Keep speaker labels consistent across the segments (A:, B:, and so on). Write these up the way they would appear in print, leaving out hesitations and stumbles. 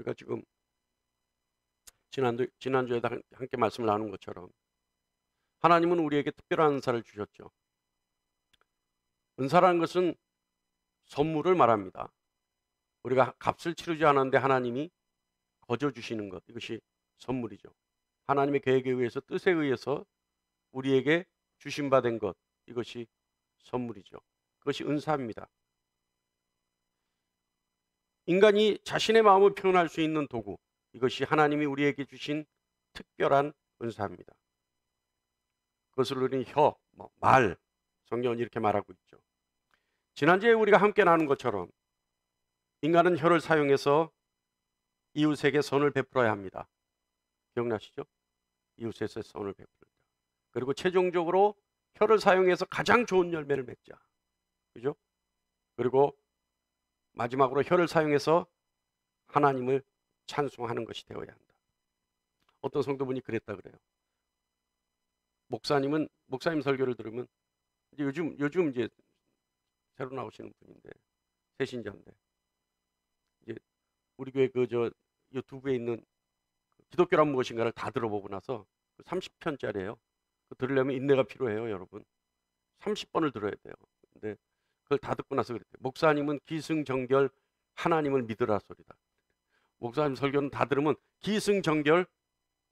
A: 우리가 지금 지난주에도 함께 말씀을 나눈 것처럼 하나님은 우리에게 특별한 은사를 주셨죠. 은사라는 것은 선물을 말합니다. 우리가 값을 치르지 않았는데 하나님이 거저 주시는 것, 이것이 선물이죠. 하나님의 계획에 의해서, 뜻에 의해서 우리에게 주심받은 것, 이것이 선물이죠. 그것이 은사입니다. 인간이 자신의 마음을 표현할 수 있는 도구, 이것이 하나님이 우리에게 주신 특별한 은사입니다. 그것을 우리는 혀, 말, 성경은 이렇게 말하고 있죠. 지난주에 우리가 함께 나눈 것처럼 인간은 혀를 사용해서 이웃에게 선을 베풀어야 합니다. 기억나시죠? 이웃에게 선을 베풀자. 그리고 최종적으로 혀를 사용해서 가장 좋은 열매를 맺자. 그죠? 그리고 마지막으로 혀를 사용해서 하나님을 찬송하는 것이 되어야 한다. 어떤 성도분이 그랬다 그래요. 목사님 설교를 들으면 이제 요즘 이제 새로 나오시는 분인데, 새신자인데, 이제 우리 교회 유튜브에 있는 기독교란 무엇인가를 다 들어보고 나서 30편짜리예요. 들으려면 인내가 필요해요, 여러분. 30번을 들어야 돼요. 근데 그걸 다 듣고 나서 그랬대요. 목사님은 기승전결 하나님을 믿으라 소리다. 목사님 설교는 다 들으면 기승전결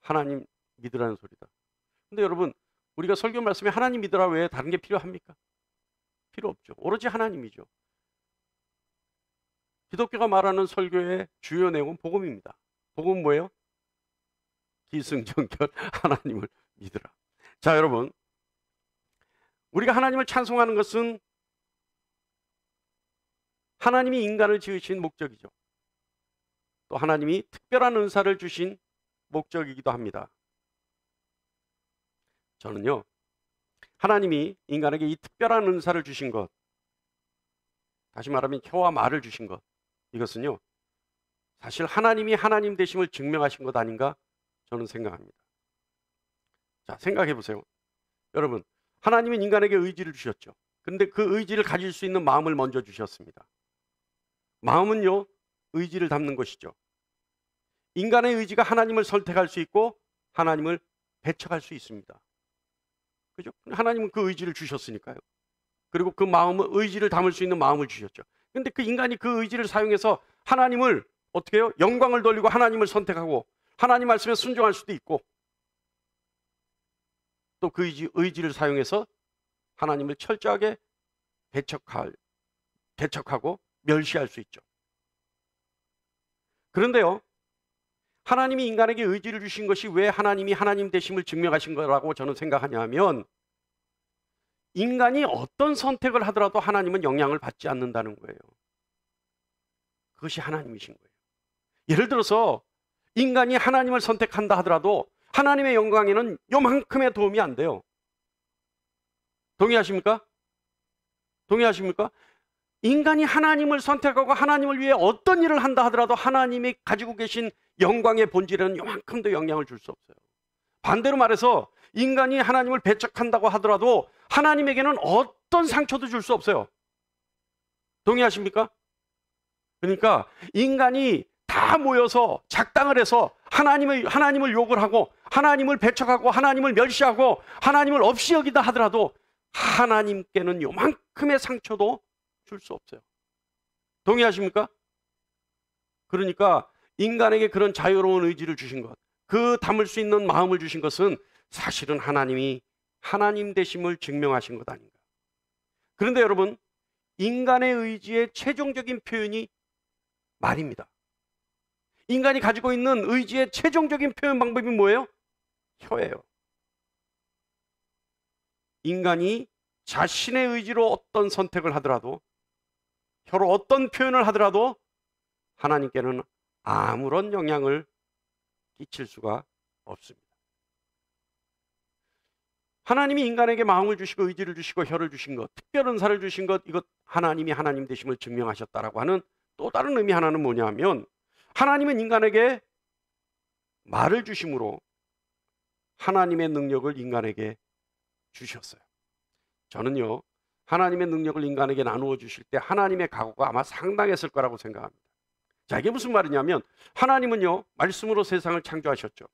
A: 하나님 믿으라는 소리다. 근데 여러분, 우리가 설교 말씀에 하나님 믿으라 외에 다른 게 필요합니까? 필요 없죠. 오로지 하나님이죠. 기독교가 말하는 설교의 주요 내용은 복음입니다. 복음은 뭐예요? 기승전결 하나님을 믿으라. 자, 여러분, 우리가 하나님을 찬송하는 것은 하나님이 인간을 지으신 목적이죠. 또 하나님이 특별한 은사를 주신 목적이기도 합니다. 저는요, 하나님이 인간에게 이 특별한 은사를 주신 것, 다시 말하면 혀와 말을 주신 것, 이것은요, 사실 하나님이 하나님 되심을 증명하신 것 아닌가 저는 생각합니다. 자, 생각해 보세요. 여러분, 하나님은 인간에게 의지를 주셨죠. 그런데 그 의지를 가질 수 있는 마음을 먼저 주셨습니다. 마음은요, 의지를 담는 것이죠. 인간의 의지가 하나님을 선택할 수 있고 하나님을 배척할 수 있습니다. 그죠? 하나님은 그 의지를 주셨으니까요. 그리고 그 마음을, 의지를 담을 수 있는 마음을 주셨죠. 근데 그 인간이 그 의지를 사용해서 하나님을 어떻게 해요? 영광을 돌리고 하나님을 선택하고 하나님 말씀에 순종할 수도 있고, 또 그 의지를 사용해서 하나님을 철저하게 배척하고 멸시할 수 있죠. 그런데요, 하나님이 인간에게 의지를 주신 것이 왜 하나님이 하나님 되심을 증명하신 거라고 저는 생각하냐 하면, 인간이 어떤 선택을 하더라도 하나님은 영향을 받지 않는다는 거예요. 그것이 하나님이신 거예요. 예를 들어서 인간이 하나님을 선택한다 하더라도 하나님의 영광에는 요만큼의 도움이 안 돼요. 동의하십니까? 동의하십니까? 인간이 하나님을 선택하고 하나님을 위해 어떤 일을 한다 하더라도 하나님이 가지고 계신 영광의 본질에는 요만큼도 영향을 줄 수 없어요. 반대로 말해서 인간이 하나님을 배척한다고 하더라도 하나님에게는 어떤 상처도 줄 수 없어요. 동의하십니까? 그러니까 인간이 다 모여서 작당을 해서 하나님을 욕을 하고 하나님을 배척하고 하나님을 멸시하고 하나님을 없이 여기다 하더라도 하나님께는 요만큼의 상처도 줄 수 없어요. 동의하십니까? 그러니까 인간에게 그런 자유로운 의지를 주신 것, 그 담을 수 있는 마음을 주신 것은 사실은 하나님이 하나님 되심을 증명하신 것 아닌가. 그런데 여러분, 인간의 의지의 최종적인 표현이 말입니다. 인간이 가지고 있는 의지의 최종적인 표현 방법이 뭐예요? 혀예요. 인간이 자신의 의지로 어떤 선택을 하더라도, 혀로 어떤 표현을 하더라도 하나님께는 아무런 영향을 끼칠 수가 없습니다. 하나님이 인간에게 마음을 주시고 의지를 주시고 혀를 주신 것, 특별 은사를 주신 것, 이것 하나님이 하나님 되심을 증명하셨다라고 하는 또 다른 의미 하나는 뭐냐면, 하나님은 인간에게 말을 주심으로 하나님의 능력을 인간에게 주셨어요. 저는요, 하나님의 능력을 인간에게 나누어 주실 때 하나님의 각오가 아마 상당했을 거라고 생각합니다. 자, 이게 무슨 말이냐면 하나님은요, 말씀으로 세상을 창조하셨죠.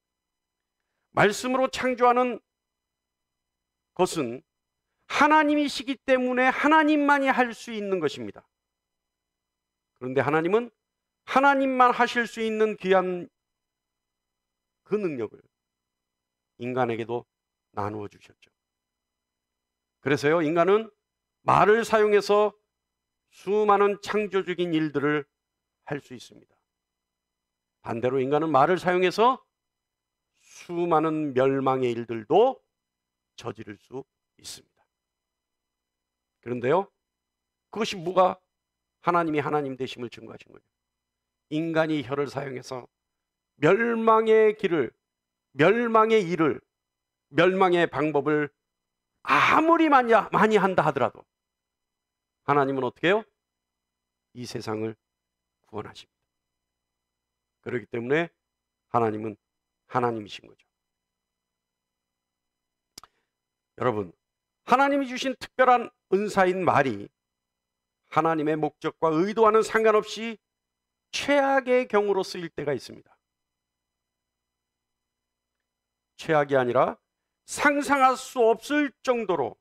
A: 말씀으로 창조하는 것은 하나님이시기 때문에 하나님만이 할 수 있는 것입니다. 그런데 하나님은 하나님만 하실 수 있는 귀한 그 능력을 인간에게도 나누어 주셨죠. 그래서요, 인간은 말을 사용해서 수많은 창조적인 일들을 할 수 있습니다. 반대로 인간은 말을 사용해서 수많은 멸망의 일들도 저지를 수 있습니다. 그런데요, 그것이 뭐가 하나님이 하나님 되심을 증거하신 거죠. 인간이 혀를 사용해서 멸망의 길을, 멸망의 일을, 멸망의 방법을 아무리 많이 한다 하더라도 하나님은 어떻게 해요? 이 세상을 구원하십니다. 그렇기 때문에 하나님은 하나님이신 거죠. 여러분, 하나님이 주신 특별한 은사인 말이 하나님의 목적과 의도와는 상관없이 최악의 경우로 쓰일 때가 있습니다. 최악이 아니라 상상할 수 없을 정도로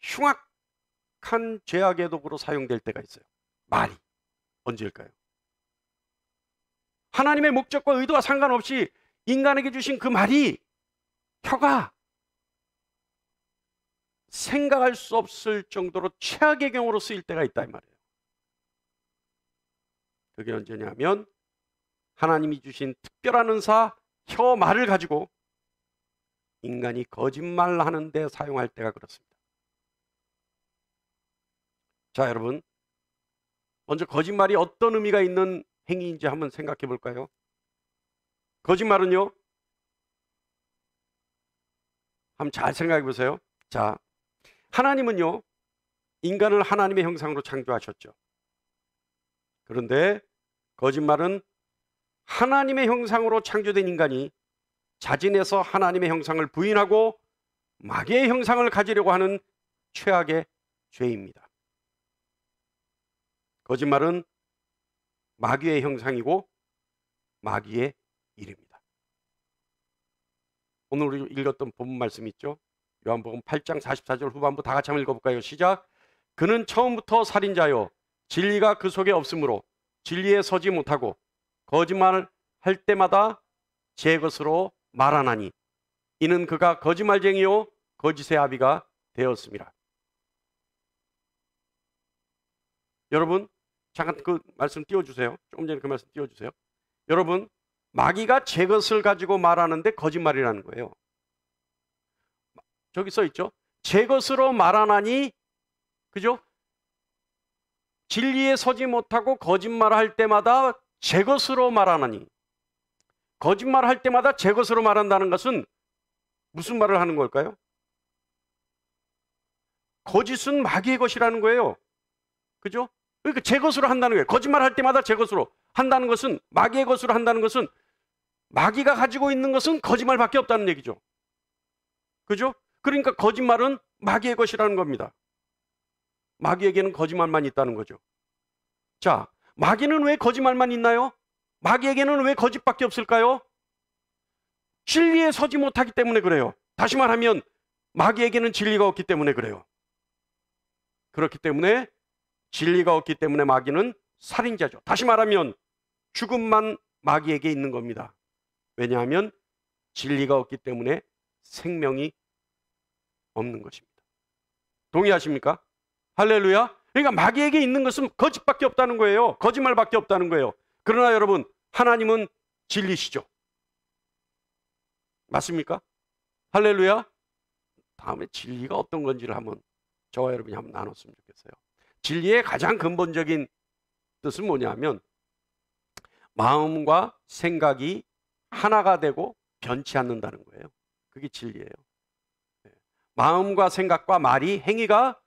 A: 흉악한 죄악의 도구로 사용될 때가 있어요. 말이. 언제일까요? 하나님의 목적과 의도와 상관없이 인간에게 주신 그 말이, 혀가 생각할 수 없을 정도로 최악의 경우로 쓰일 때가 있다 이 말이에요. 그게 언제냐면 하나님이 주신 특별한 은사, 혀, 말을 가지고 인간이 거짓말하는 데 사용할 때가 그렇습니다. 자, 여러분, 먼저 거짓말이 어떤 의미가 있는 행위인지 한번 생각해 볼까요? 거짓말은요, 한번 잘 생각해 보세요. 자, 하나님은요, 인간을 하나님의 형상으로 창조하셨죠. 그런데 거짓말은 하나님의 형상으로 창조된 인간이 자진해서 하나님의 형상을 부인하고 마귀의 형상을 가지려고 하는 최악의 죄입니다. 거짓말은 마귀의 형상이고 마귀의 일입니다. 오늘 우리 읽었던 본문 말씀 있죠? 요한복음 8장 44절 후반부 다 같이 한번 읽어볼까요? 시작. 그는 처음부터 살인자요 진리가 그 속에 없으므로 진리에 서지 못하고 거짓말을 할 때마다 제 것으로 말하나니 이는 그가 거짓말쟁이요 거짓의 아비가 되었습니다. 여러분, 잠깐 그 말씀 띄워주세요. 조금 전에 그 말씀 띄워주세요. 여러분, 마귀가 제 것을 가지고 말하는데 거짓말이라는 거예요. 저기 써 있죠? 제 것으로 말하나니, 그죠? 진리에 서지 못하고 거짓말할 때마다 제 것으로 말하나니. 거짓말할 때마다 제 것으로 말한다는 것은 무슨 말을 하는 걸까요? 거짓은 마귀의 것이라는 거예요. 그죠? 그러니까 제 것으로 한다는 거예요. 거짓말할 때마다 제 것으로 한다는 것은, 마귀의 것으로 한다는 것은 마귀가 가지고 있는 것은 거짓말밖에 없다는 얘기죠. 그죠? 그러니까 거짓말은 마귀의 것이라는 겁니다. 마귀에게는 거짓말만 있다는 거죠. 자, 마귀는 왜 거짓말만 있나요? 마귀에게는 왜 거짓밖에 없을까요? 진리에 서지 못하기 때문에 그래요. 다시 말하면 마귀에게는 진리가 없기 때문에 그래요. 그렇기 때문에 진리가 없기 때문에 마귀는 살인자죠. 다시 말하면 죽음만 마귀에게 있는 겁니다. 왜냐하면 진리가 없기 때문에 생명이 없는 것입니다. 동의하십니까? 할렐루야. 그러니까 마귀에게 있는 것은 거짓밖에 없다는 거예요. 거짓말밖에 없다는 거예요. 그러나 여러분, 하나님은 진리시죠. 맞습니까? 할렐루야. 다음에 진리가 어떤 건지를 한번 저와 여러분이 한번 나눴으면 좋겠어요. 진리의 가장 근본적인 뜻은 뭐냐면 마음과 생각이 하나가 되고 변치 않는다는 거예요. 그게 진리예요. 마음과 생각과 말이, 행위가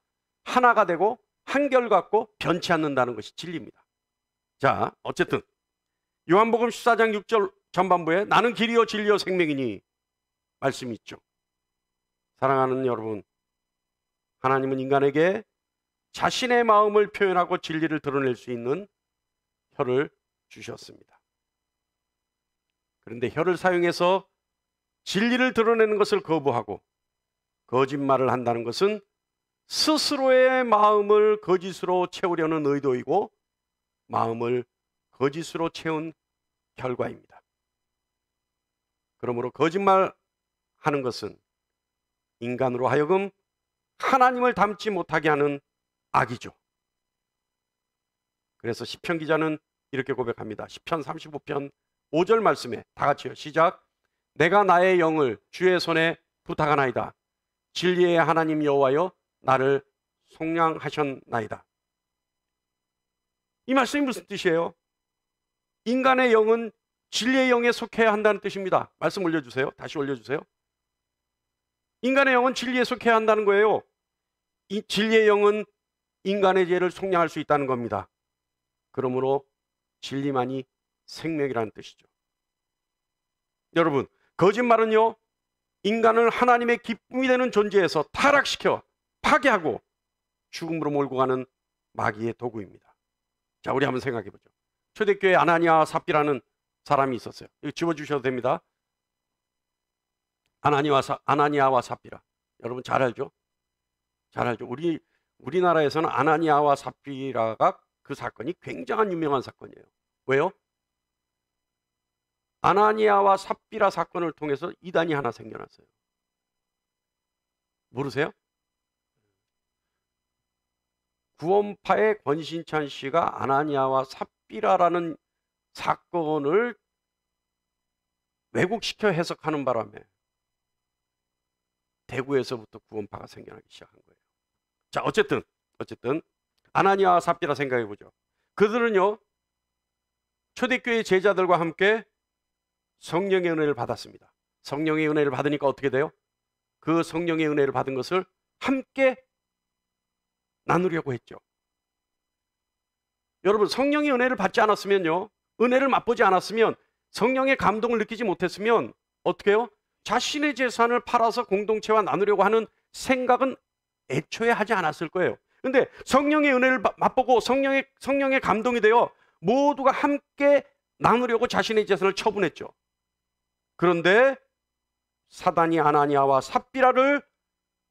A: 하나가 되고 한결같고 변치 않는다는 것이 진리입니다. 자, 어쨌든 요한복음 14장 6절 전반부에 나는 길이요 진리요 생명이니 말씀이 있죠. 사랑하는 여러분, 하나님은 인간에게 자신의 마음을 표현하고 진리를 드러낼 수 있는 혀를 주셨습니다. 그런데 혀를 사용해서 진리를 드러내는 것을 거부하고 거짓말을 한다는 것은 스스로의 마음을 거짓으로 채우려는 의도이고 마음을 거짓으로 채운 결과입니다. 그러므로 거짓말하는 것은 인간으로 하여금 하나님을 닮지 못하게 하는 악이죠. 그래서 시편 기자는 이렇게 고백합니다. 시편 35편 5절 말씀에 다 같이요. 시작. 내가 나의 영을 주의 손에 부탁하나이다. 진리의 하나님 여호와여 나를 속량하셨나이다. 이 말씀이 무슨 뜻이에요? 인간의 영은 진리의 영에 속해야 한다는 뜻입니다. 말씀 올려주세요. 다시 올려주세요. 인간의 영은 진리에 속해야 한다는 거예요. 이 진리의 영은 인간의 죄를 속량할 수 있다는 겁니다. 그러므로 진리만이 생명이라는 뜻이죠. 여러분, 거짓말은요, 인간을 하나님의 기쁨이 되는 존재에서 타락시켜 파괴하고 죽음으로 몰고 가는 마귀의 도구입니다. 자, 우리 한번 생각해 보죠. 초대교회 아나니아와 삽비라는 사람이 있었어요. 이거 집어주셔도 됩니다. 아나니아와 삽비라. 여러분 잘 알죠? 잘 알죠? 우리나라에서는 아나니아와 삽비라가 그 사건이 굉장한 유명한 사건이에요. 왜요? 아나니아와 삽비라 사건을 통해서 이단이 하나 생겨났어요. 모르세요? 구원파의 권신찬 씨가 아나니아와 삽비라라는 사건을 왜곡시켜 해석하는 바람에 대구에서부터 구원파가 생겨나기 시작한 거예요. 자, 어쨌든 아나니아와 삽비라 생각해 보죠. 그들은요, 초대교회 제자들과 함께 성령의 은혜를 받았습니다. 성령의 은혜를 받으니까 어떻게 돼요? 그 성령의 은혜를 받은 것을 함께 나누려고 했죠. 여러분, 성령의 은혜를 받지 않았으면요, 은혜를 맛보지 않았으면, 성령의 감동을 느끼지 못했으면 어떻게 해요? 자신의 재산을 팔아서 공동체와 나누려고 하는 생각은 애초에 하지 않았을 거예요. 근데 성령의 은혜를 맛보고 성령의 감동이 되어 모두가 함께 나누려고 자신의 재산을 처분했죠. 그런데 사단이 아나니아와 삽비라를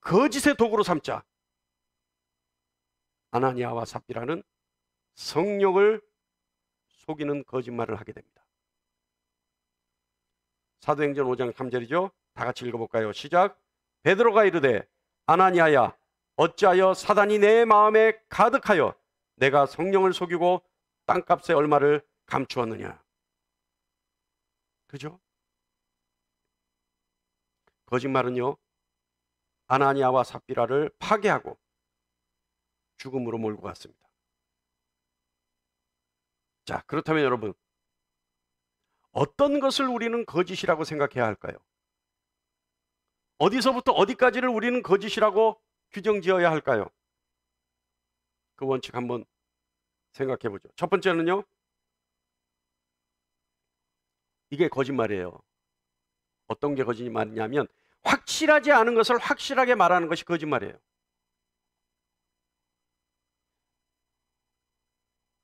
A: 거짓의 도구로 삼자 아나니아와 삽비라는 성령을 속이는 거짓말을 하게 됩니다. 사도행전 5장 3절이죠. 다 같이 읽어볼까요? 시작. 베드로가 이르되 아나니아야 어찌하여 사단이 내 마음에 가득하여 내가 성령을 속이고 땅값의 얼마를 감추었느냐. 그죠? 거짓말은요, 아나니아와 삽비라를 파괴하고 죽음으로 몰고 갔습니다. 자, 그렇다면 여러분, 어떤 것을 우리는 거짓이라고 생각해야 할까요? 어디서부터 어디까지를 우리는 거짓이라고 규정 지어야 할까요? 그 원칙 한번 생각해 보죠. 첫 번째는요, 이게 거짓말이에요. 어떤 게 거짓말이냐면 확실하지 않은 것을 확실하게 말하는 것이 거짓말이에요.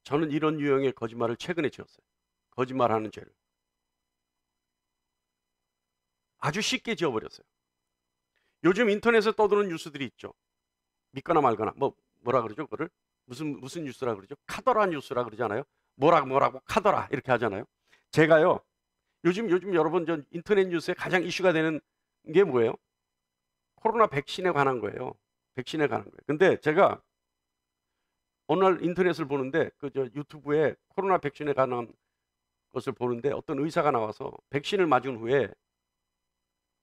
A: 저는 이런 유형의 거짓말을 최근에 지었어요. 거짓말하는 죄를 아주 쉽게 지어버렸어요. 요즘 인터넷에 떠도는 뉴스들이 있죠. 믿거나 말거나 뭐라 그러죠? 그거를 무슨 뉴스라 그러죠? 카더라 뉴스라 그러잖아요. 뭐라고 카더라 이렇게 하잖아요. 제가요, 요즘 여러분 전 인터넷 뉴스에 가장 이슈가 되는 게 뭐예요? 코로나 백신에 관한 거예요. 백신에 관한 거예요. 근데 제가 어느 날 인터넷을 보는데 유튜브에 코로나 백신에 관한 것을 보는데 어떤 의사가 나와서 백신을 맞은 후에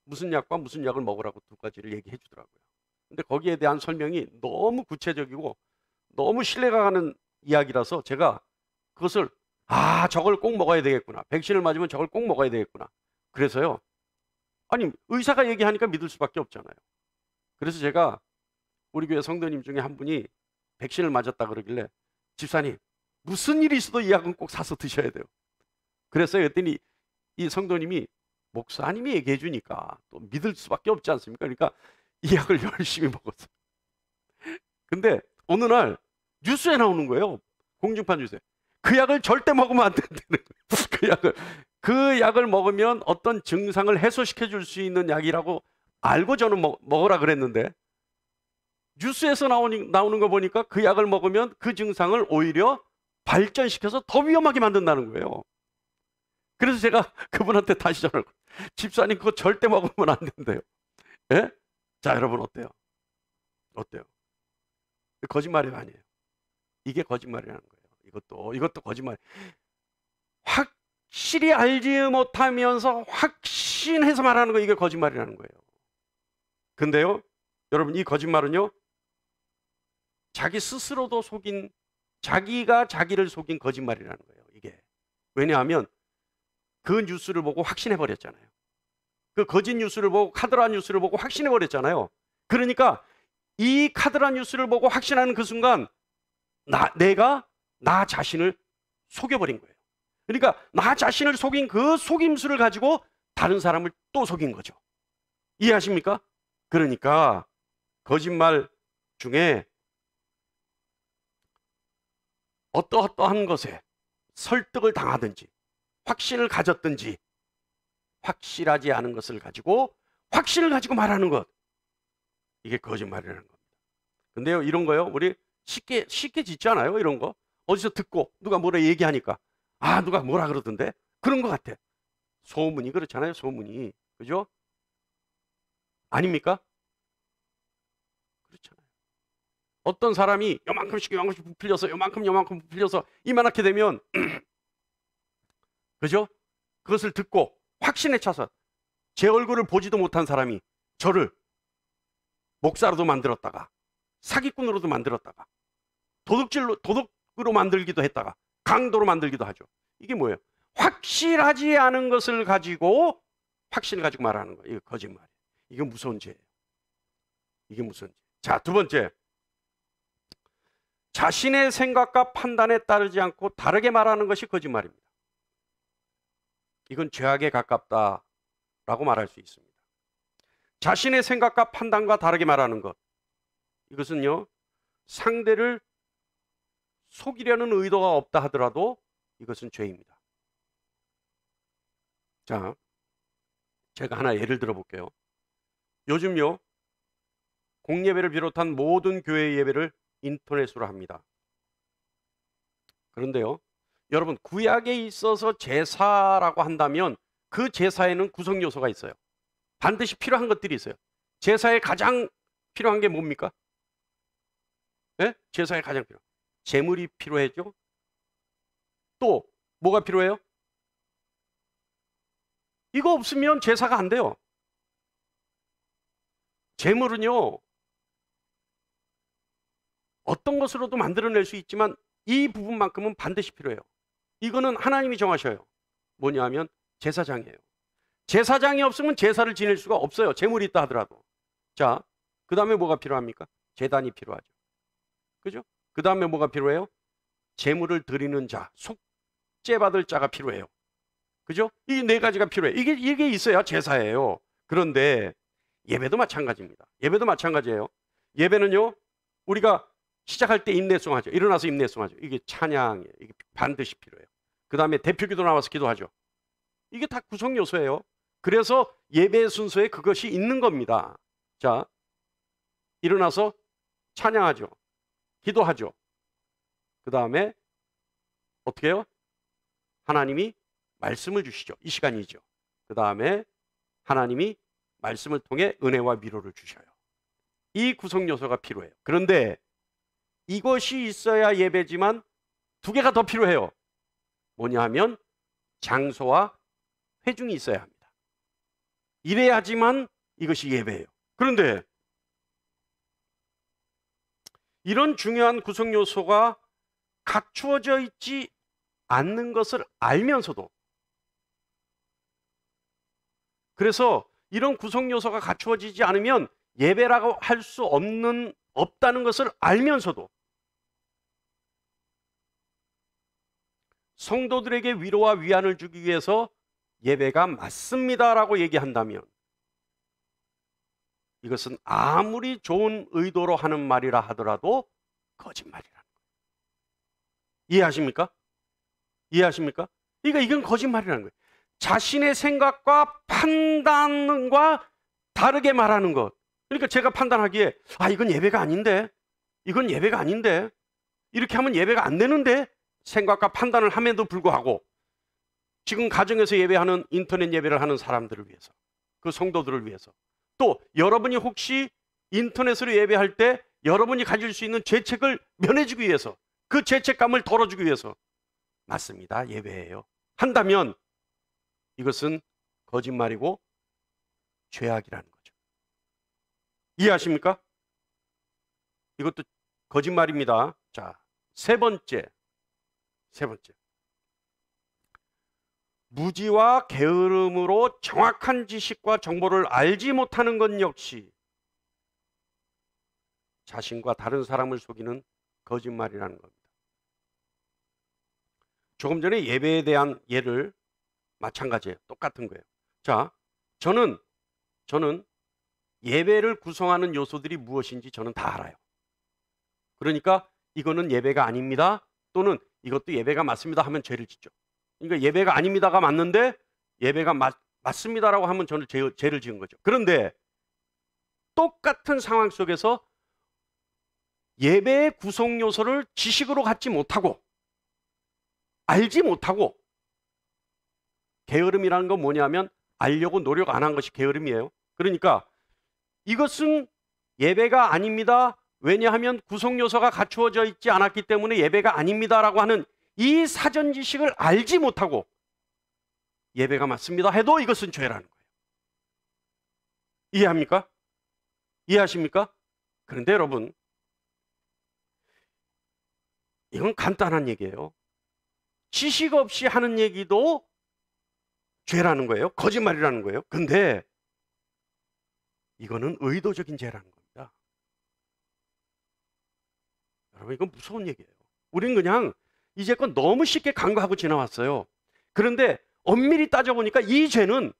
A: 무슨 약과 무슨 약을 먹으라고 두 가지를 얘기해 주더라고요. 근데 거기에 대한 설명이 너무 구체적이고 너무 신뢰가 가는 이야기라서 제가 그것을 저걸 꼭 먹어야 되겠구나. 백신을 맞으면 저걸 꼭 먹어야 되겠구나. 그래서요. 아니, 의사가 얘기하니까 믿을 수밖에 없잖아요. 그래서 제가 우리 교회 성도님 중에 한 분이 백신을 맞았다 그러길래 집사님, 무슨 일이 있어도 이 약은 꼭 사서 드셔야 돼요. 그래서 그랬더니 이 성도님이 목사님이 얘기해 주니까 또 믿을 수밖에 없지 않습니까? 그러니까 이 약을 열심히 먹었어요. 근데 어느 날 뉴스에 나오는 거예요. 공중파 뉴스에. 그 약을 절대 먹으면 안 된다는 거예요. 그 약을 먹으면 어떤 증상을 해소시켜 줄 수 있는 약이라고 알고 저는 먹으라 그랬는데, 뉴스에서 나오는 거 보니까 그 약을 먹으면 그 증상을 오히려 발전시켜서 더 위험하게 만든다는 거예요. 그래서 제가 그분한테 다시 전화를, 집사님 그거 절대 먹으면 안 된대요. 예? 자, 여러분 어때요? 어때요? 거짓말이 아니에요. 이게 거짓말이라는 거예요. 이것도 거짓말. 확실히 알지 못하면서 확신해서 말하는 거, 이게 거짓말이라는 거예요. 근데요, 여러분, 이 거짓말은요, 자기 스스로도 속인, 자기가 자기를 속인 거짓말이라는 거예요, 이게. 왜냐하면 그 뉴스를 보고 확신해 버렸잖아요. 그 거짓 뉴스를 보고, 카드라 뉴스를 보고 확신해 버렸잖아요. 그러니까 이 카드라 뉴스를 보고 확신하는 그 순간 내가 나 자신을 속여버린 거예요. 그러니까 나 자신을 속인 그 속임수를 가지고 다른 사람을 또 속인 거죠. 이해하십니까? 그러니까 거짓말 중에 어떠한 것에 설득을 당하든지 확신을 가졌든지, 확실하지 않은 것을 가지고 확신을 가지고 말하는 것, 이게 거짓말이라는 겁니다. 근데요, 이런 거요, 우리 쉽게 짓지 않아요? 이런 거 어디서 듣고 누가 뭐라 얘기하니까, 아, 누가 뭐라 그러던데, 그런 것 같아. 소문이 그렇잖아요, 소문이. 그죠? 아닙니까? 그렇잖아요. 어떤 사람이 요만큼씩 부풀려서 요만큼 부풀려서 이만하게 되면 그죠? 그것을 듣고 확신에 차서 제 얼굴을 보지도 못한 사람이 저를 목사로도 만들었다가 사기꾼으로도 만들었다가 도둑으로 만들기도 했다가 강도로 만들기도 하죠. 이게 뭐예요? 확실하지 않은 것을 가지고 확신을 가지고 말하는 거예요. 이거 거짓말이에요. 이게 무서운 죄예요. 이게 무서운 죄. 자, 두 번째, 자신의 생각과 판단에 따르지 않고 다르게 말하는 것이 거짓말입니다. 이건 죄악에 가깝다라고 말할 수 있습니다. 자신의 생각과 판단과 다르게 말하는 것, 이것은요, 상대를 속이려는 의도가 없다 하더라도 이것은 죄입니다. 자, 제가 하나 예를 들어 볼게요. 요즘요, 공예배를 비롯한 모든 교회 예배를 인터넷으로 합니다. 그런데요, 여러분, 구약에 있어서 제사라고 한다면 그 제사에는 구성 요소가 있어요. 반드시 필요한 것들이 있어요. 제사에 가장 필요한 게 뭡니까? 네? 제사에 가장 필요한 제물이 필요하죠. 또 뭐가 필요해요? 이거 없으면 제사가 안 돼요. 제물은요, 어떤 것으로도 만들어낼 수 있지만 이 부분만큼은 반드시 필요해요. 이거는 하나님이 정하셔요. 뭐냐 하면 제사장이에요. 제사장이 없으면 제사를 지낼 수가 없어요. 제물이 있다 하더라도. 자, 그 다음에 뭐가 필요합니까? 제단이 필요하죠. 그죠? 그 다음에 뭐가 필요해요? 제물을 드리는 자, 속죄받을 자가 필요해요. 그죠? 이 네 가지가 필요해요. 이게 있어야 제사예요. 그런데 예배도 마찬가지입니다. 예배도 마찬가지예요. 예배는요, 우리가 시작할 때 인내송 하죠. 일어나서 인내송 하죠. 이게 찬양이에요. 이게 반드시 필요해요. 그 다음에 대표기도 나와서 기도하죠. 이게 다 구성 요소예요. 그래서 예배 순서에 그것이 있는 겁니다. 자, 일어나서 찬양하죠. 기도하죠. 그 다음에 어떻게 해요? 하나님이 말씀을 주시죠. 이 시간이죠. 그 다음에 하나님이 말씀을 통해 은혜와 위로를 주셔요. 이 구성 요소가 필요해요. 그런데 이것이 있어야 예배지만 두 개가 더 필요해요. 뭐냐 하면 장소와 회중이 있어야 합니다. 이래야지만 이것이 예배예요. 그런데 이런 중요한 구성 요소가 갖추어져 있지 않는 것을 알면서도, 그래서 이런 구성 요소가 갖추어지지 않으면 예배라고 할 수 없다는 것을 알면서도 성도들에게 위로와 위안을 주기 위해서 예배가 맞습니다라고 얘기한다면 이것은 아무리 좋은 의도로 하는 말이라 하더라도 거짓말이라는 거예요. 이해하십니까? 이해하십니까? 그러니까 이건 거짓말이라는 거예요. 자신의 생각과 판단과 다르게 말하는 것. 그러니까 제가 판단하기에 이건 예배가 아닌데, 이건 예배가 아닌데, 이렇게 하면 예배가 안 되는데 생각과 판단을 함에도 불구하고 지금 가정에서 예배하는, 인터넷 예배를 하는 사람들을 위해서, 그 성도들을 위해서, 또 여러분이 혹시 인터넷으로 예배할 때 여러분이 가질 수 있는 죄책을 면해주기 위해서, 그 죄책감을 덜어주기 위해서 맞습니다, 예배예요 한다면 이것은 거짓말이고 죄악이라는 거죠. 이해하십니까? 이것도 거짓말입니다. 자, 세 번째. 무지와 게으름으로 정확한 지식과 정보를 알지 못하는 것 역시 자신과 다른 사람을 속이는 거짓말이라는 겁니다. 조금 전에 예배에 대한 예를 마찬가지예요. 똑같은 거예요. 자, 저는 예배를 구성하는 요소들이 무엇인지 저는 다 알아요. 그러니까 이거는 예배가 아닙니다, 또는 이것도 예배가 맞습니다 하면 죄를 짓죠. 그러니까 예배가 아닙니다가 맞는데 예배가 맞습니다라고 하면 저는 죄를 지은 거죠. 그런데 똑같은 상황 속에서 예배의 구성 요소를 지식으로 갖지 못하고 알지 못하고, 게으름이라는 건 뭐냐면 알려고 노력 안 한 것이 게으름이에요. 그러니까 이것은 예배가 아닙니다, 왜냐하면 구성 요소가 갖추어져 있지 않았기 때문에 예배가 아닙니다라고 하는 이 사전 지식을 알지 못하고 예배가 맞습니다 해도 이것은 죄라는 거예요. 이해합니까? 이해하십니까? 그런데 여러분, 이건 간단한 얘기예요. 지식 없이 하는 얘기도 죄라는 거예요. 거짓말이라는 거예요. 근데 이거는 의도적인 죄라는 겁니다. 여러분, 이건 무서운 얘기예요. 우린 그냥 이제껏 너무 쉽게 간과하고 지나왔어요. 그런데 엄밀히 따져보니까 이 죄는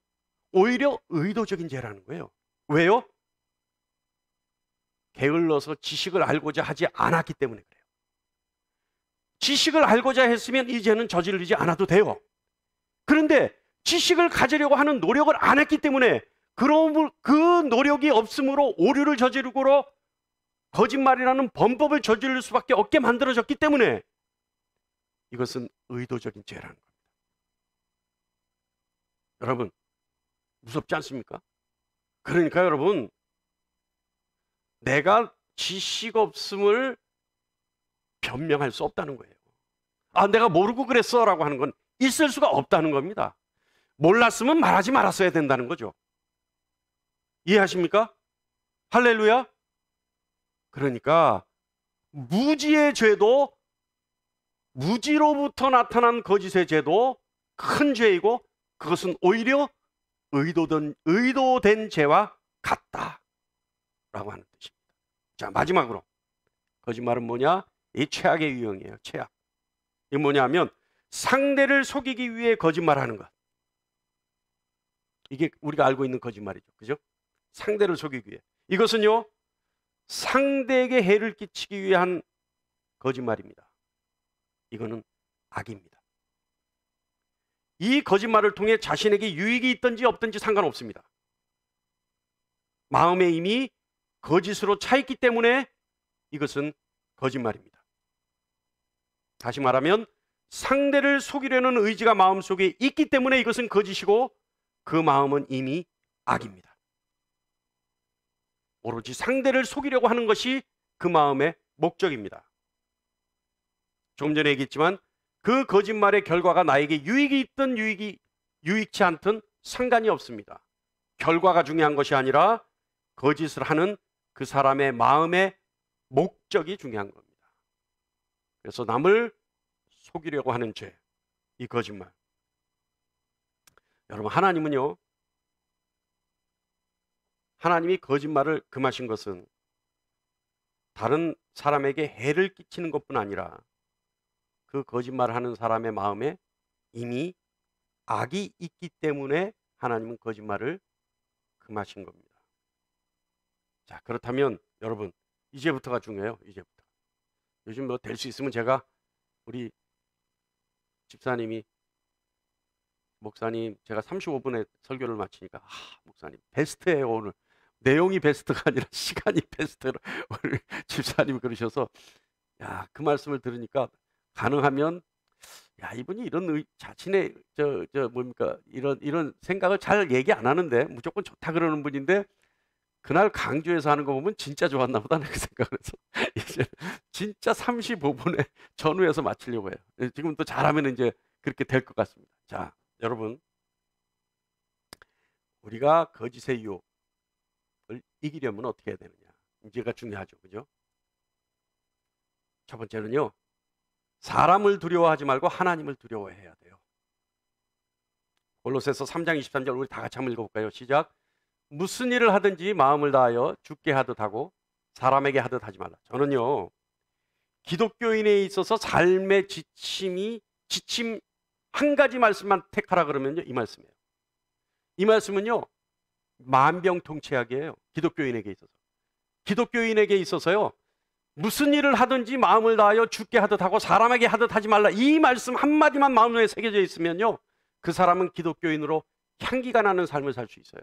A: 오히려 의도적인 죄라는 거예요. 왜요? 게을러서 지식을 알고자 하지 않았기 때문에 그래요. 지식을 알고자 했으면 이 죄는 저지르지 않아도 돼요. 그런데 지식을 가지려고 하는 노력을 안 했기 때문에 그 노력이 없으므로 오류를 저지르고 거짓말이라는 범법을 저지를 수밖에 없게 만들어졌기 때문에 이것은 의도적인 죄라는 겁니다. 여러분, 무섭지 않습니까? 그러니까 여러분, 내가 지식 없음을 변명할 수 없다는 거예요. 내가 모르고 그랬어 라고 하는 건 있을 수가 없다는 겁니다. 몰랐으면 말하지 말았어야 된다는 거죠. 이해하십니까? 할렐루야. 그러니까 무지의 죄도, 무지로부터 나타난 거짓의 죄도 큰 죄이고, 그것은 오히려 의도된 죄와 같다라고 하는 뜻입니다. 자, 마지막으로 거짓말은 뭐냐? 이 최악의 유형이에요. 최악. 이게 뭐냐면 상대를 속이기 위해 거짓말하는 것. 이게 우리가 알고 있는 거짓말이죠. 그죠? 상대를 속이기 위해. 이것은요, 상대에게 해를 끼치기 위한 거짓말입니다. 이거는 악입니다. 이 거짓말을 통해 자신에게 유익이 있든지 없든지 상관없습니다. 마음에 이미 거짓으로 차 있기 때문에 이것은 거짓말입니다. 다시 말하면 상대를 속이려는 의지가 마음속에 있기 때문에 이것은 거짓이고, 그 마음은 이미 악입니다. 오로지 상대를 속이려고 하는 것이 그 마음의 목적입니다. 조금 전에 얘기했지만 그 거짓말의 결과가 나에게 유익이 있든 유익치 않든 상관이 없습니다. 결과가 중요한 것이 아니라 거짓을 하는 그 사람의 마음의 목적이 중요한 겁니다. 그래서 남을 속이려고 하는 죄, 이 거짓말. 여러분, 하나님은요, 하나님이 거짓말을 금하신 것은 다른 사람에게 해를 끼치는 것뿐 아니라 그 거짓말을 하는 사람의 마음에 이미 악이 있기 때문에 하나님은 거짓말을 금하신 겁니다. 자, 그렇다면 여러분, 이제부터가 중요해요. 이제부터. 요즘 뭐 될 수 있으면 제가 우리 집사님이 목사님 제가 35분에 설교를 마치니까 목사님 베스트예요 오늘. 내용이 베스트가 아니라 시간이 베스트로 우리 집사님이 그러셔서 야, 그 말씀을 들으니까 가능하면 야, 이분이 이런 자신의 뭡니까 이런 생각을 잘 얘기 안 하는데 무조건 좋다 그러는 분인데 그날 강주에서 하는 거 보면 진짜 좋았나 보다 그 생각을 해서 이제 진짜 35분에 전후해서 마치려고 해요. 지금 또 잘하면 이제 그렇게 될 것 같습니다. 자, 여러분 우리가 거짓의 유혹을 이기려면 어떻게 해야 되느냐 이제가 중요하죠. 그죠? 첫 번째는요, 사람을 두려워하지 말고 하나님을 두려워해야 돼요. 골로새서 3장 23절 우리 다 같이 한번 읽어볼까요? 시작. 무슨 일을 하든지 마음을 다하여 주께 하듯 하고 사람에게 하듯 하지 말라. 저는요, 기독교인에 있어서 삶의 지침 한 가지 말씀만 택하라 그러면요, 이 말씀이에요. 이 말씀은요, 만병통치약이에요. 기독교인에게 있어서. 기독교인에게 있어서요, 무슨 일을 하든지 마음을 다하여 주께 하듯 하고 사람에게 하듯 하지 말라. 이 말씀 한마디만 마음에 새겨져 있으면요, 그 사람은 기독교인으로 향기가 나는 삶을 살 수 있어요.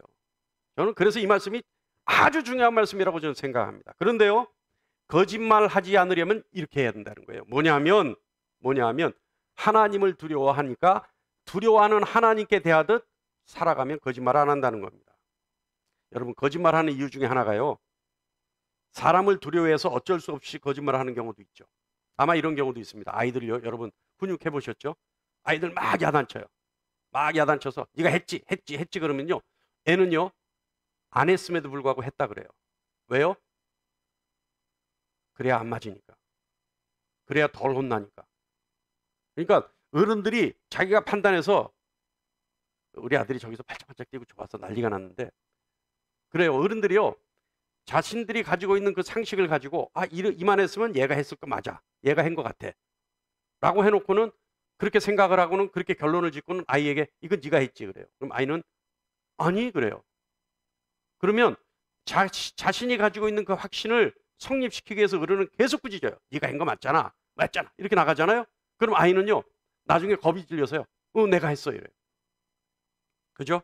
A: 저는 그래서 이 말씀이 아주 중요한 말씀이라고 저는 생각합니다. 그런데요, 거짓말하지 않으려면 이렇게 해야 된다는 거예요. 뭐냐면 하나님을 두려워하니까 두려워하는 하나님께 대하듯 살아가면 거짓말 안 한다는 겁니다. 여러분, 거짓말하는 이유 중에 하나가요, 사람을 두려워해서 어쩔 수 없이 거짓말하는 경우도 있죠. 아마 이런 경우도 있습니다. 아이들요, 여러분 훈육해 보셨죠? 아이들 막 야단쳐요. 막 야단쳐서 네가 했지 그러면요, 애는요 안 했음에도 불구하고 했다 그래요. 왜요? 그래야 안 맞으니까. 그래야 덜 혼나니까. 그러니까 어른들이 자기가 판단해서 우리 아들이 저기서 팔짝팔짝 뛰고 좋아서 난리가 났는데, 그래요, 어른들이요 자신들이 가지고 있는 그 상식을 가지고 이만했으면 얘가 했을 거 맞아, 얘가 한 거 같아 라고 해놓고는 그렇게 생각을 하고는 그렇게 결론을 짓고는 아이에게 이건 네가 했지 그래요. 그럼 아이는 아니 그래요. 그러면 자신이 가지고 있는 그 확신을 성립시키기 위해서 어른은 계속 꾸짖어요. 네가 한 거 맞잖아 이렇게 나가잖아요. 그럼 아이는요 나중에 겁이 질려서요 내가 했어 이래요. 그죠?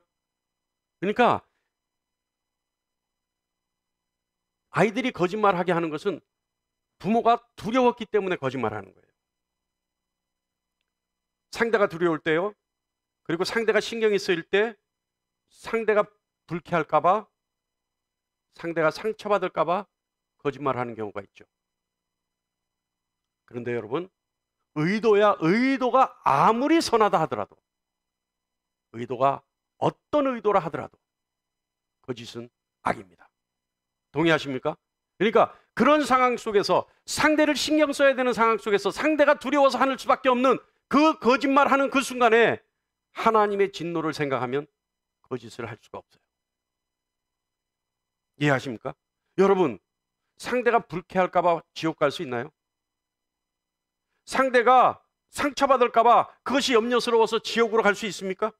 A: 그러니까 아이들이 거짓말하게 하는 것은 부모가 두려웠기 때문에 거짓말하는 거예요. 상대가 두려울 때요, 그리고 상대가 신경이 쓰일 때, 상대가 불쾌할까 봐, 상대가 상처받을까 봐 거짓말하는 경우가 있죠. 그런데 여러분, 의도가 아무리 선하다 하더라도, 의도가 어떤 의도라 하더라도 거짓은 악입니다. 동의하십니까? 그러니까 그런 상황 속에서 상대를 신경 써야 되는 상황 속에서 상대가 두려워서 하는 수밖에 없는 그 거짓말하는 그 순간에 하나님의 진노를 생각하면 거짓을 할 수가 없어요. 이해하십니까? 여러분, 상대가 불쾌할까 봐 지옥 갈 수 있나요? 상대가 상처받을까 봐 그것이 염려스러워서 지옥으로 갈 수 있습니까?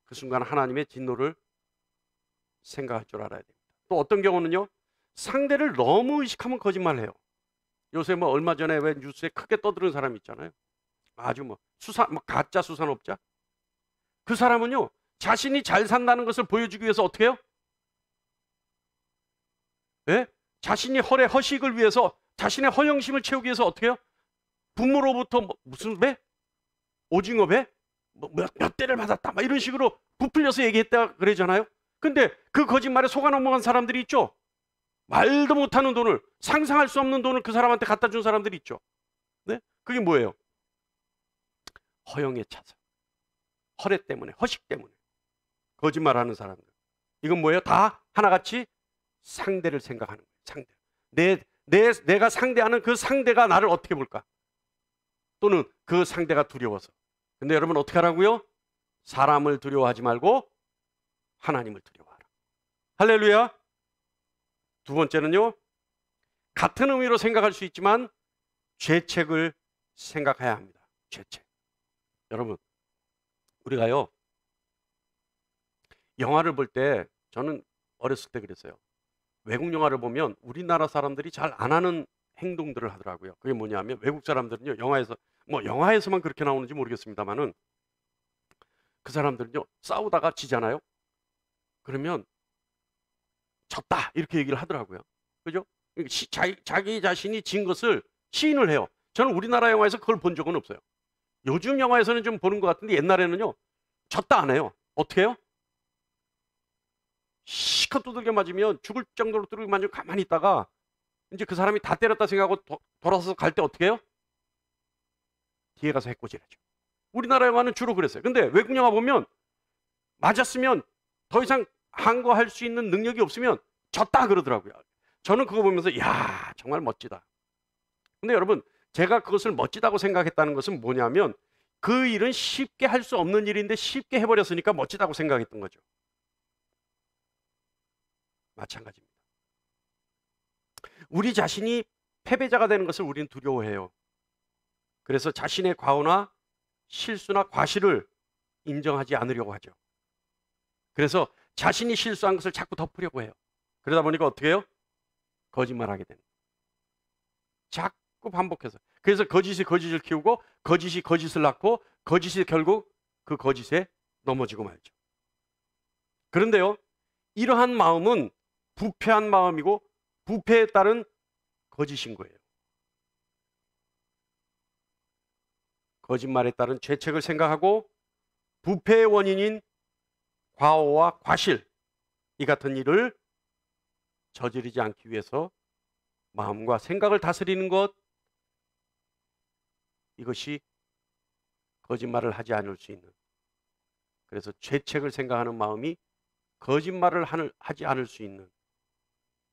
A: 그 순간 하나님의 진노를 생각할 줄 알아야 됩니다. 또 어떤 경우는요, 상대를 너무 의식하면 거짓말해요. 요새 뭐 얼마 전에 왜 뉴스에 크게 떠드는 사람 있잖아요. 아주 가짜 수산업자. 그 사람은요, 자신이 잘 산다는 것을 보여주기 위해서 어떻게 해요? 예? 자신이 허식을 위해서, 자신의 허영심을 채우기 위해서 어떻게 해요? 부모로부터 무슨 배? 오징어 배? 몇 대를 받았다 막 이런 식으로 부풀려서 얘기했다 그러잖아요. 근데 그 거짓말에 속아 넘어간 사람들이 있죠. 말도 못하는 돈을, 상상할 수 없는 돈을 그 사람한테 갖다 준 사람들이 있죠. 네? 그게 뭐예요? 허영에 차서, 허례 때문에, 허식 때문에 거짓말하는 사람들. 이건 뭐예요? 다 하나같이 상대를 생각하는 거예요. 상대. 내가 상대하는 그 상대가 나를 어떻게 볼까? 또는 그 상대가 두려워서. 근데 여러분 어떻게 하라고요? 사람을 두려워하지 말고 하나님을 두려워하라. 할렐루야. 두 번째는요, 같은 의미로 생각할 수 있지만 죄책을 생각해야 합니다. 죄책. 여러분, 우리가요 영화를 볼 때, 저는 어렸을 때 그랬어요. 외국 영화를 보면 우리나라 사람들이 잘 안 하는 행동들을 하더라고요. 그게 뭐냐면 외국 사람들은요, 영화에서 뭐 영화에서만 그렇게 나오는지 모르겠습니다만은 그 사람들은요, 싸우다가 지잖아요. 그러면 졌다 이렇게 얘기를 하더라고요. 그죠? 자기 자신이 진 것을 시인을 해요. 저는 우리나라 영화에서 그걸 본 적은 없어요. 요즘 영화에서는 좀 보는 것 같은데 옛날에는요, 졌다 안 해요. 어떻게 해요? 시컷 두들겨 맞으면 죽을 정도로 두들겨 맞으면 가만히 있다가 이제 그 사람이 다 때렸다 생각하고 돌아서서 갈 때 어떻게 해요? 뒤에 가서 해코지하죠. 우리나라 영화는 주로 그랬어요. 근데 외국 영화 보면 맞았으면 더 이상 항거할 수 있는 능력이 없으면 졌다 그러더라고요. 저는 그거 보면서 야, 정말 멋지다. 근데 여러분, 제가 그것을 멋지다고 생각했다는 것은 뭐냐면 그 일은 쉽게 할 수 없는 일인데 쉽게 해버렸으니까 멋지다고 생각했던 거죠. 마찬가지입니다. 우리 자신이 패배자가 되는 것을 우리는 두려워해요. 그래서 자신의 과오나 실수나 과실을 인정하지 않으려고 하죠. 그래서 자신이 실수한 것을 자꾸 덮으려고 해요. 그러다 보니까 어떻게 해요? 거짓말하게 되는 거예요. 자꾸 반복해서. 그래서 거짓이 거짓을 키우고 거짓이 거짓을 낳고 거짓이 결국 그 거짓에 넘어지고 말죠. 그런데요, 이러한 마음은 부패한 마음이고 부패에 따른 거짓인 거예요. 거짓말에 따른 죄책을 생각하고 부패의 원인인 과오와 과실, 이 같은 일을 저지르지 않기 위해서 마음과 생각을 다스리는 것, 이것이 거짓말을 하지 않을 수 있는, 그래서 죄책을 생각하는 마음이 거짓말을 하지 않을 수 있는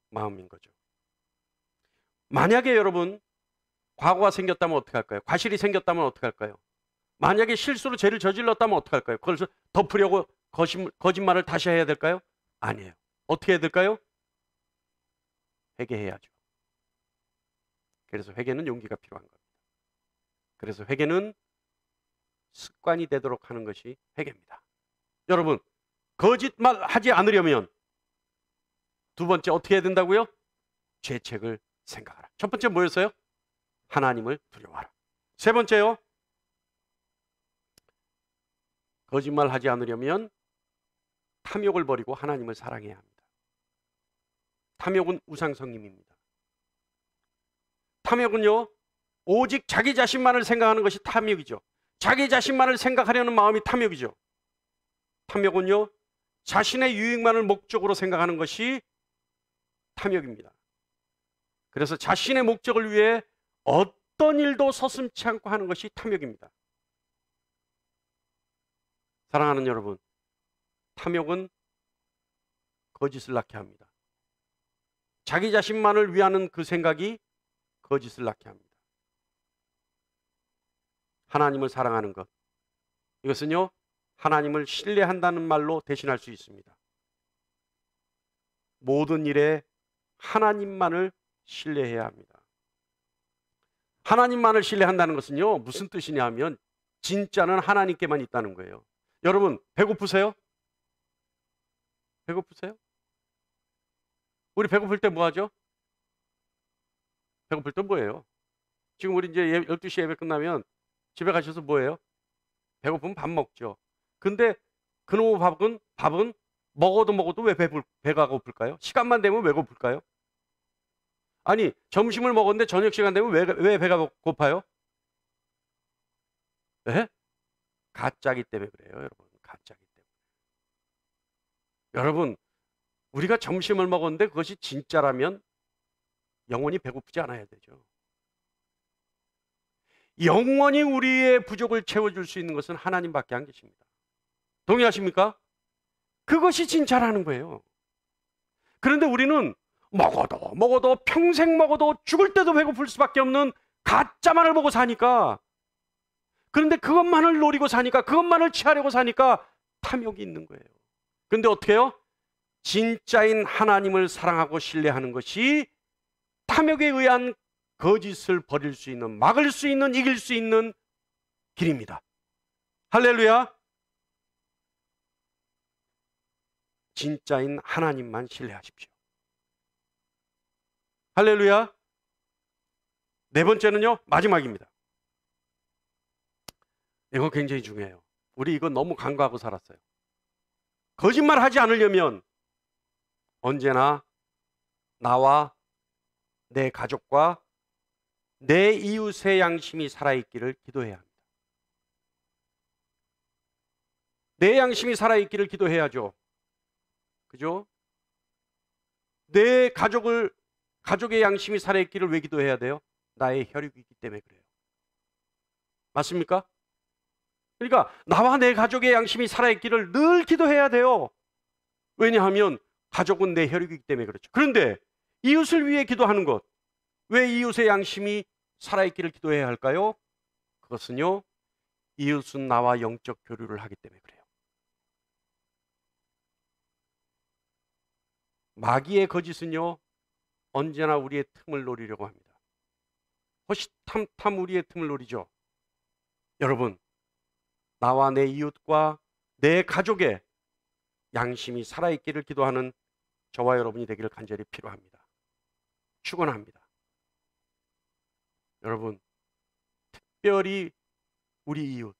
A: 마음인 거죠. 만약에 여러분 과거가 생겼다면 어떻게 할까요? 과실이 생겼다면 어떻게 할까요? 만약에 실수로 죄를 저질렀다면 어떻게 할까요? 그걸 덮으려고 거짓말을 다시 해야 될까요? 아니에요. 어떻게 해야 될까요? 회개해야죠. 그래서 회개는 용기가 필요한 겁니다. 그래서 회개는 습관이 되도록 하는 것이 회개입니다. 여러분, 거짓말 하지 않으려면 두 번째 어떻게 해야 된다고요? 죄책을 생각하라. 첫 번째 뭐였어요? 하나님을 두려워하라. 세 번째요, 거짓말 하지 않으려면 탐욕을 버리고 하나님을 사랑해야 합니다. 탐욕은 우상성림입니다. 탐욕은요, 오직 자기 자신만을 생각하는 것이 탐욕이죠. 자기 자신만을 생각하려는 마음이 탐욕이죠. 탐욕은요, 자신의 유익만을 목적으로 생각하는 것이 탐욕입니다. 그래서 자신의 목적을 위해 어떤 일도 서슴지 않고 하는 것이 탐욕입니다. 사랑하는 여러분, 탐욕은 거짓을 낳게 합니다. 자기 자신만을 위하는 그 생각이 거짓을 낳게 합니다. 하나님을 사랑하는 것, 이것은요, 하나님을 신뢰한다는 말로 대신할 수 있습니다. 모든 일에 하나님만을 신뢰해야 합니다. 하나님만을 신뢰한다는 것은요, 무슨 뜻이냐 하면 진짜는 하나님께만 있다는 거예요. 여러분, 배고프세요? 배고프세요? 우리 배고플 때 뭐 하죠? 배고플 때 뭐예요? 지금 우리 이제 12시 예배 끝나면 집에 가셔서 뭐예요? 배고프면 밥 먹죠. 근데 그놈의 밥은 먹어도 왜 배가 고플까요? 시간만 되면 왜 고플까요? 아니, 점심을 먹었는데 저녁 시간 되면 왜 배가 고파요? 네? 가짜기 때문에 그래요, 여러분. 가짜기 때문에. 여러분, 우리가 점심을 먹었는데 그것이 진짜라면 영원히 배고프지 않아야 되죠. 영원히 우리의 부족을 채워줄 수 있는 것은 하나님밖에 안 계십니다. 동의하십니까? 그것이 진짜라는 거예요. 그런데 우리는 먹어도 평생 먹어도 죽을 때도 배고플 수밖에 없는 가짜만을 보고 사니까, 그런데 그것만을 노리고 사니까, 그것만을 취하려고 사니까 탐욕이 있는 거예요. 그런데 어떻게 해요? 진짜인 하나님을 사랑하고 신뢰하는 것이 탐욕에 의한 거짓을 버릴 수 있는, 막을 수 있는, 이길 수 있는 길입니다. 할렐루야. 진짜인 하나님만 신뢰하십시오. 할렐루야. 네 번째는요, 마지막입니다. 이거 굉장히 중요해요. 우리 이거 너무 간과하고 살았어요. 거짓말 하지 않으려면 언제나 나와 내 가족과 내 이웃의 양심이 살아있기를 기도해야 합니다. 내 양심이 살아있기를 기도해야죠. 그죠? 내 가족의 양심이 살아있기를 왜 기도해야 돼요? 나의 혈육이기 때문에 그래요. 맞습니까? 그러니까 나와 내 가족의 양심이 살아있기를 늘 기도해야 돼요. 왜냐하면 가족은 내 혈육이기 때문에 그렇죠. 그런데 이웃을 위해 기도하는 것, 왜 이웃의 양심이 살아있기를 기도해야 할까요? 그것은요, 이웃은 나와 영적 교류를 하기 때문에 그래요. 마귀의 거짓은요, 언제나 우리의 틈을 노리려고 합니다. 호시탐탐 우리의 틈을 노리죠. 여러분, 나와 내 이웃과 내 가족의 양심이 살아있기를 기도하는 저와 여러분이 되기를 간절히 필요합니다. 축원합니다. 여러분, 특별히 우리 이웃,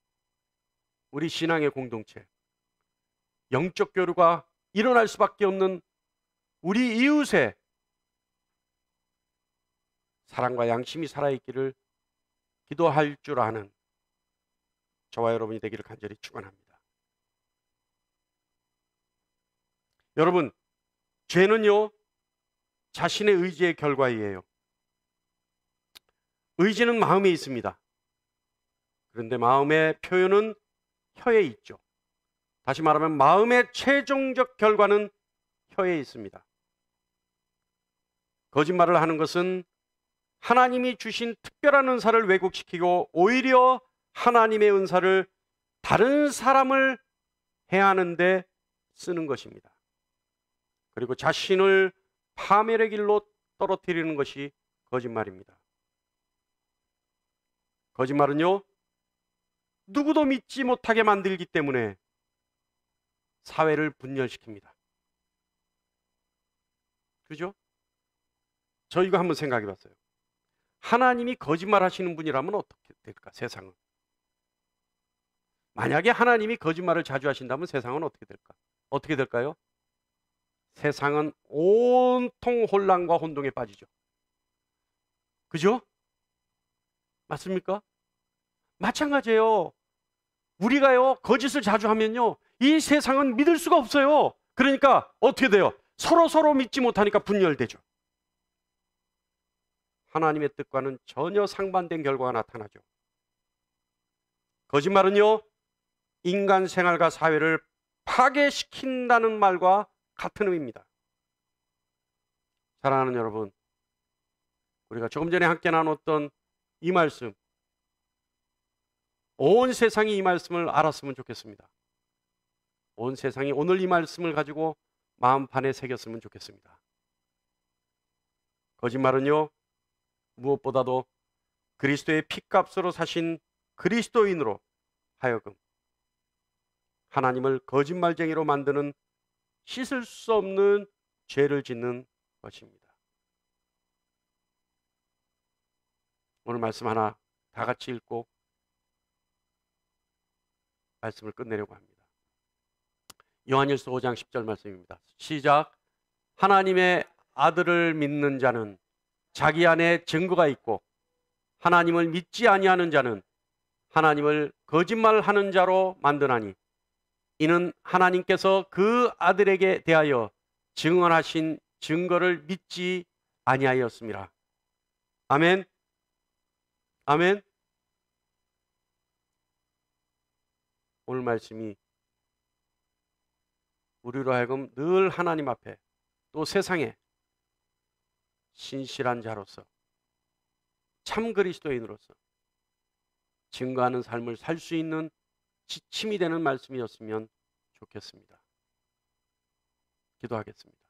A: 우리 신앙의 공동체, 영적 교류가 일어날 수밖에 없는 우리 이웃의 사랑과 양심이 살아있기를 기도할 줄 아는 저와 여러분이 되기를 간절히 축원합니다. 여러분, 죄는요, 자신의 의지의 결과이에요. 의지는 마음에 있습니다. 그런데 마음의 표현은 혀에 있죠. 다시 말하면 마음의 최종적 결과는 혀에 있습니다. 거짓말을 하는 것은 하나님이 주신 특별한 은사를 왜곡시키고 오히려 하나님의 은사를 다른 사람을 해하는데 쓰는 것입니다. 그리고 자신을 파멸의 길로 떨어뜨리는 것이 거짓말입니다. 거짓말은요, 누구도 믿지 못하게 만들기 때문에 사회를 분열시킵니다. 그죠? 저 이거 한번 생각해 봤어요. 하나님이 거짓말 하시는 분이라면 어떻게 될까, 세상은? 만약에 하나님이 거짓말을 자주 하신다면 세상은 어떻게 될까? 어떻게 될까요? 세상은 온통 혼란과 혼동에 빠지죠. 그죠? 맞습니까? 마찬가지예요. 우리가요, 거짓을 자주 하면요, 이 세상은 믿을 수가 없어요. 그러니까 어떻게 돼요? 서로 믿지 못하니까 분열되죠. 하나님의 뜻과는 전혀 상반된 결과가 나타나죠. 거짓말은요, 인간 생활과 사회를 파괴시킨다는 말과 같은 의미입니다. 사랑하는 여러분, 우리가 조금 전에 함께 나눴던 이 말씀, 온 세상이 이 말씀을 알았으면 좋겠습니다. 온 세상이 오늘 이 말씀을 가지고 마음판에 새겼으면 좋겠습니다. 거짓말은요, 무엇보다도 그리스도의 피값으로 사신 그리스도인으로 하여금 하나님을 거짓말쟁이로 만드는 씻을 수 없는 죄를 짓는 것입니다. 오늘 말씀 하나 다 같이 읽고 말씀을 끝내려고 합니다. 요한일서 5장 10절 말씀입니다. 시작. 하나님의 아들을 믿는 자는 자기 안에 증거가 있고 하나님을 믿지 아니하는 자는 하나님을 거짓말하는 자로 만드나니 이는 하나님께서 그 아들에게 대하여 증언하신 증거를 믿지 아니하였습니다. 아멘. 아멘. 오늘 말씀이 우리로 하여금 늘 하나님 앞에 또 세상에 신실한 자로서 참 그리스도인으로서 증거하는 삶을 살 수 있는 지침이 되는 말씀이었으면 좋겠습니다. 기도하겠습니다.